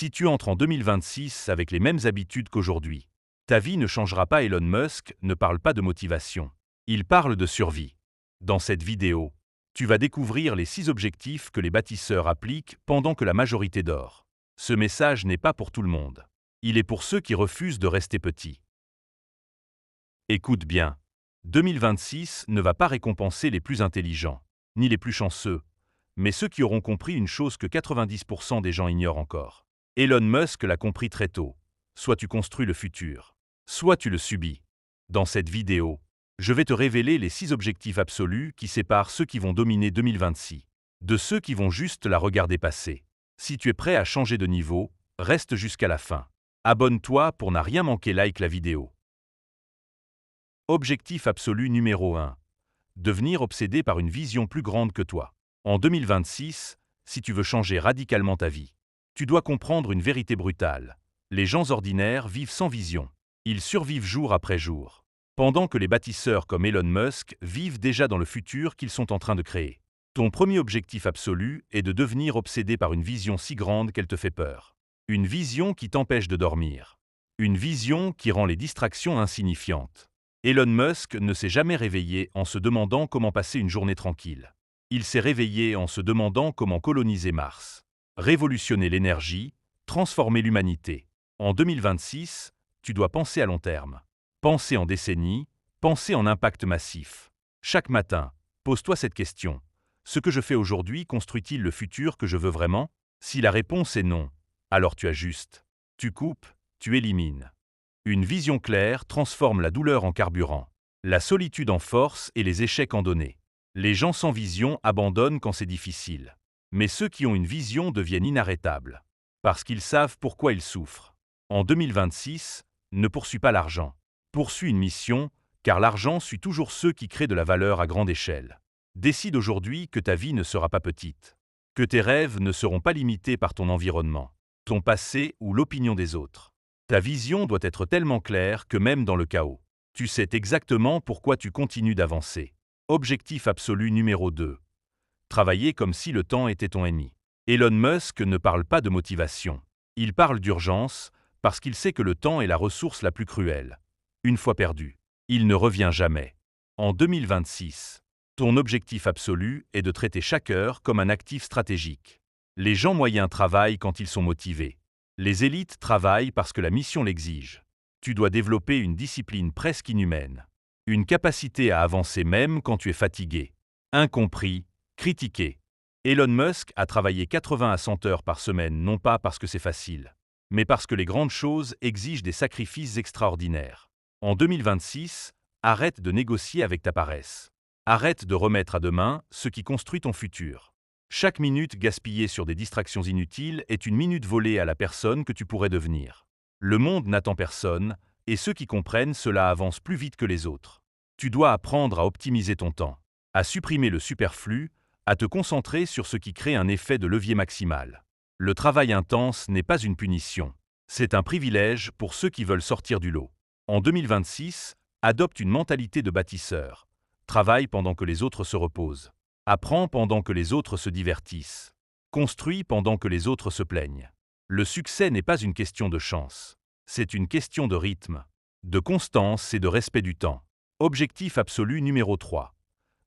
Si tu entres en 2026 avec les mêmes habitudes qu'aujourd'hui, ta vie ne changera pas. Elon Musk ne parle pas de motivation. Il parle de survie. Dans cette vidéo, tu vas découvrir les 6 objectifs que les bâtisseurs appliquent pendant que la majorité dort. Ce message n'est pas pour tout le monde. Il est pour ceux qui refusent de rester petits. Écoute bien. 2026 ne va pas récompenser les plus intelligents, ni les plus chanceux, mais ceux qui auront compris une chose que 90% des gens ignorent encore. Elon Musk l'a compris très tôt. Soit tu construis le futur, soit tu le subis. Dans cette vidéo, je vais te révéler les 6 objectifs absolus qui séparent ceux qui vont dominer 2026 de ceux qui vont juste la regarder passer. Si tu es prêt à changer de niveau, reste jusqu'à la fin. Abonne-toi pour ne rien manquer, like la vidéo. Objectif absolu numéro 1. Devenir obsédé par une vision plus grande que toi. En 2026, si tu veux changer radicalement ta vie, tu dois comprendre une vérité brutale. Les gens ordinaires vivent sans vision. Ils survivent jour après jour. Pendant que les bâtisseurs comme Elon Musk vivent déjà dans le futur qu'ils sont en train de créer. Ton premier objectif absolu est de devenir obsédé par une vision si grande qu'elle te fait peur. Une vision qui t'empêche de dormir. Une vision qui rend les distractions insignifiantes. Elon Musk ne s'est jamais réveillé en se demandant comment passer une journée tranquille. Il s'est réveillé en se demandant comment coloniser Mars, révolutionner l'énergie, transformer l'humanité. En 2026, tu dois penser à long terme. Penser en décennies, penser en impact massif. Chaque matin, pose-toi cette question. Ce que je fais aujourd'hui construit-il le futur que je veux vraiment? Si la réponse est non, alors tu ajustes. Tu coupes, tu élimines. Une vision claire transforme la douleur en carburant, la solitude en force et les échecs en données. Les gens sans vision abandonnent quand c'est difficile. Mais ceux qui ont une vision deviennent inarrêtables, parce qu'ils savent pourquoi ils souffrent. En 2026, ne poursuis pas l'argent. Poursuis une mission, car l'argent suit toujours ceux qui créent de la valeur à grande échelle. Décide aujourd'hui que ta vie ne sera pas petite, que tes rêves ne seront pas limités par ton environnement, ton passé ou l'opinion des autres. Ta vision doit être tellement claire que même dans le chaos, tu sais exactement pourquoi tu continues d'avancer. Objectif absolu numéro 2. Travailler comme si le temps était ton ennemi. Elon Musk ne parle pas de motivation. Il parle d'urgence parce qu'il sait que le temps est la ressource la plus cruelle. Une fois perdu, il ne revient jamais. En 2026, ton objectif absolu est de traiter chaque heure comme un actif stratégique. Les gens moyens travaillent quand ils sont motivés. Les élites travaillent parce que la mission l'exige. Tu dois développer une discipline presque inhumaine. Une capacité à avancer même quand tu es fatigué, incompris, critiqué. Elon Musk a travaillé 80 à 100 heures par semaine, non pas parce que c'est facile, mais parce que les grandes choses exigent des sacrifices extraordinaires. En 2026, arrête de négocier avec ta paresse. Arrête de remettre à demain ce qui construit ton futur. Chaque minute gaspillée sur des distractions inutiles est une minute volée à la personne que tu pourrais devenir. Le monde n'attend personne, et ceux qui comprennent cela avancent plus vite que les autres. Tu dois apprendre à optimiser ton temps, à supprimer le superflu, à te concentrer sur ce qui crée un effet de levier maximal. Le travail intense n'est pas une punition, c'est un privilège pour ceux qui veulent sortir du lot. En 2026, adopte une mentalité de bâtisseur. Travaille pendant que les autres se reposent. Apprends pendant que les autres se divertissent. Construis pendant que les autres se plaignent. Le succès n'est pas une question de chance. C'est une question de rythme, de constance et de respect du temps. Objectif absolu numéro 3.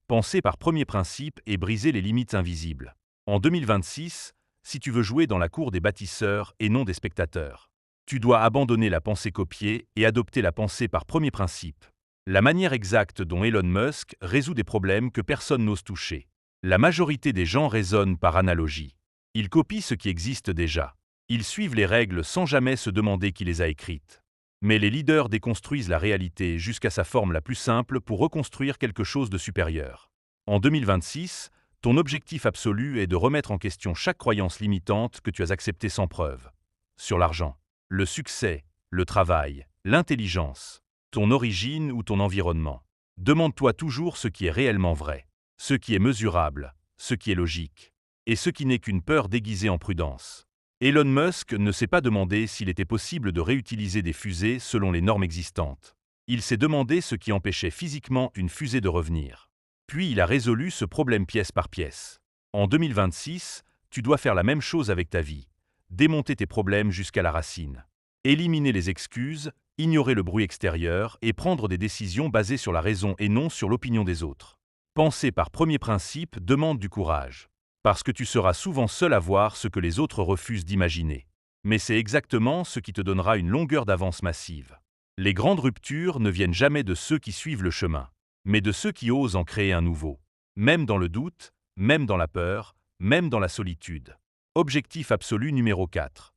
Penser par premier principe et briser les limites invisibles. En 2026, si tu veux jouer dans la cour des bâtisseurs et non des spectateurs, tu dois abandonner la pensée copiée et adopter la pensée par premier principe. La manière exacte dont Elon Musk résout des problèmes que personne n'ose toucher. La majorité des gens raisonnent par analogie. Ils copient ce qui existe déjà. Ils suivent les règles sans jamais se demander qui les a écrites. Mais les leaders déconstruisent la réalité jusqu'à sa forme la plus simple pour reconstruire quelque chose de supérieur. En 2026, ton objectif absolu est de remettre en question chaque croyance limitante que tu as acceptée sans preuve. Sur l'argent, le succès, le travail, l'intelligence, ton origine ou ton environnement. Demande-toi toujours ce qui est réellement vrai, ce qui est mesurable, ce qui est logique, et ce qui n'est qu'une peur déguisée en prudence. Elon Musk ne s'est pas demandé s'il était possible de réutiliser des fusées selon les normes existantes. Il s'est demandé ce qui empêchait physiquement une fusée de revenir. Puis il a résolu ce problème pièce par pièce. En 2026, tu dois faire la même chose avec ta vie. démonter tes problèmes jusqu'à la racine. Éliminer les excuses, ignorer le bruit extérieur et prendre des décisions basées sur la raison et non sur l'opinion des autres. Penser par premier principe demande du courage. Parce que tu seras souvent seul à voir ce que les autres refusent d'imaginer. Mais c'est exactement ce qui te donnera une longueur d'avance massive. Les grandes ruptures ne viennent jamais de ceux qui suivent le chemin, mais de ceux qui osent en créer un nouveau. Même dans le doute, même dans la peur, même dans la solitude. Objectif absolu numéro 4.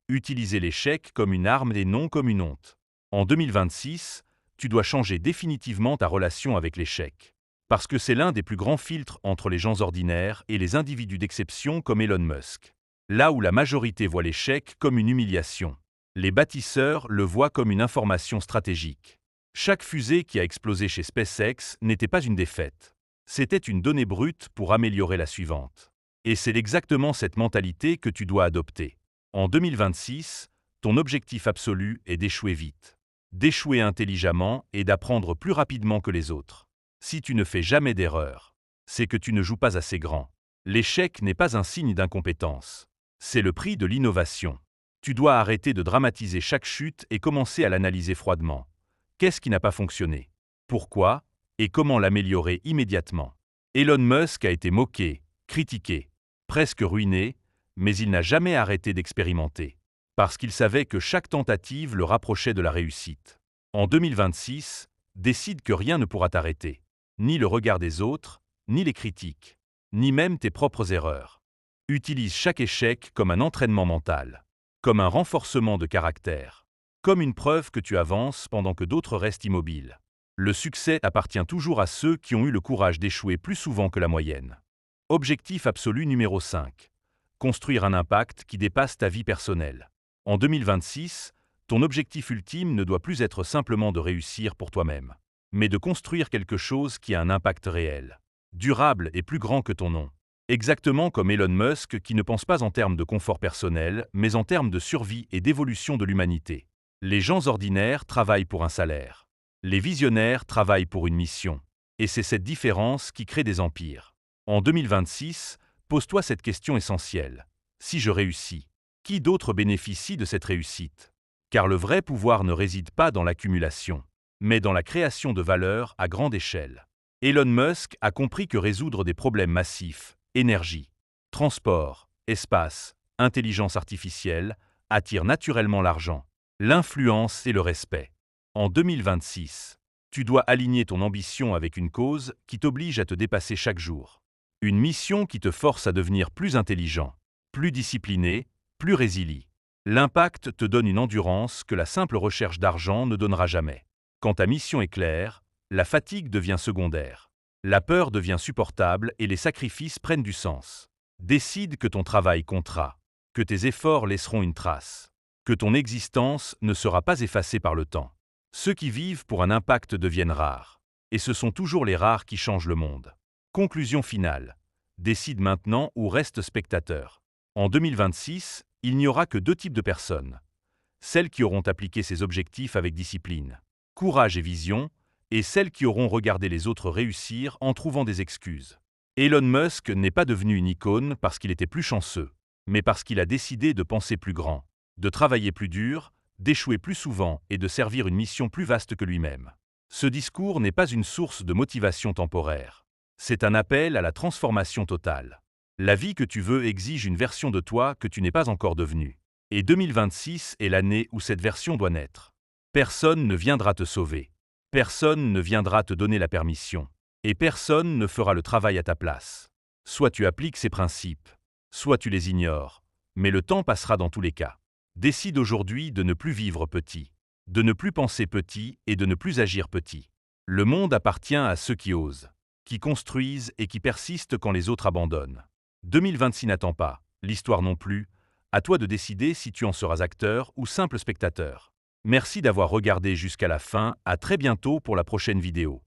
Utiliser l'échec comme une arme et non comme une honte. En 2026, tu dois changer définitivement ta relation avec l'échec. Parce que c'est l'un des plus grands filtres entre les gens ordinaires et les individus d'exception comme Elon Musk. Là où la majorité voit l'échec comme une humiliation, les bâtisseurs le voient comme une information stratégique. Chaque fusée qui a explosé chez SpaceX n'était pas une défaite. C'était une donnée brute pour améliorer la suivante. Et c'est exactement cette mentalité que tu dois adopter. En 2026, ton objectif absolu est d'échouer vite, d'échouer intelligemment et d'apprendre plus rapidement que les autres. Si tu ne fais jamais d'erreur, c'est que tu ne joues pas assez grand. L'échec n'est pas un signe d'incompétence. C'est le prix de l'innovation. Tu dois arrêter de dramatiser chaque chute et commencer à l'analyser froidement. Qu'est-ce qui n'a pas fonctionné? Pourquoi? Et comment l'améliorer immédiatement? Elon Musk a été moqué, critiqué, presque ruiné, mais il n'a jamais arrêté d'expérimenter. Parce qu'il savait que chaque tentative le rapprochait de la réussite. En 2026, décide que rien ne pourra t'arrêter. Ni le regard des autres, ni les critiques, ni même tes propres erreurs. Utilise chaque échec comme un entraînement mental, comme un renforcement de caractère, comme une preuve que tu avances pendant que d'autres restent immobiles. Le succès appartient toujours à ceux qui ont eu le courage d'échouer plus souvent que la moyenne. Objectif absolu numéro 5. Construire un impact qui dépasse ta vie personnelle. En 2026, ton objectif ultime ne doit plus être simplement de réussir pour toi-même, mais de construire quelque chose qui a un impact réel, durable et plus grand que ton nom. Exactement comme Elon Musk qui ne pense pas en termes de confort personnel, mais en termes de survie et d'évolution de l'humanité. Les gens ordinaires travaillent pour un salaire. Les visionnaires travaillent pour une mission. Et c'est cette différence qui crée des empires. En 2026, pose-toi cette question essentielle. Si je réussis, qui d'autre bénéficie de cette réussite? Car le vrai pouvoir ne réside pas dans l'accumulation, mais dans la création de valeur à grande échelle. Elon Musk a compris que résoudre des problèmes massifs, énergie, transport, espace, intelligence artificielle, attire naturellement l'argent, l'influence et le respect. En 2026, tu dois aligner ton ambition avec une cause qui t'oblige à te dépasser chaque jour. Une mission qui te force à devenir plus intelligent, plus discipliné, plus résilient. L'impact te donne une endurance que la simple recherche d'argent ne donnera jamais. Quand ta mission est claire, la fatigue devient secondaire. La peur devient supportable et les sacrifices prennent du sens. Décide que ton travail comptera, que tes efforts laisseront une trace, que ton existence ne sera pas effacée par le temps. Ceux qui vivent pour un impact deviennent rares, et ce sont toujours les rares qui changent le monde. Conclusion finale. Décide maintenant ou reste spectateur. En 2026, il n'y aura que deux types de personnes. Celles qui auront appliqué ces objectifs avec discipline, courage et vision, et celles qui auront regardé les autres réussir en trouvant des excuses. Elon Musk n'est pas devenu une icône parce qu'il était plus chanceux, mais parce qu'il a décidé de penser plus grand, de travailler plus dur, d'échouer plus souvent et de servir une mission plus vaste que lui-même. Ce discours n'est pas une source de motivation temporaire. C'est un appel à la transformation totale. La vie que tu veux exige une version de toi que tu n'es pas encore devenue. Et 2026 est l'année où cette version doit naître. Personne ne viendra te sauver. Personne ne viendra te donner la permission. Et personne ne fera le travail à ta place. Soit tu appliques ces principes, soit tu les ignores, mais le temps passera dans tous les cas. Décide aujourd'hui de ne plus vivre petit, de ne plus penser petit et de ne plus agir petit. Le monde appartient à ceux qui osent, qui construisent et qui persistent quand les autres abandonnent. 2026 n'attend pas, l'histoire non plus. À toi de décider si tu en seras acteur ou simple spectateur. Merci d'avoir regardé jusqu'à la fin, à très bientôt pour la prochaine vidéo.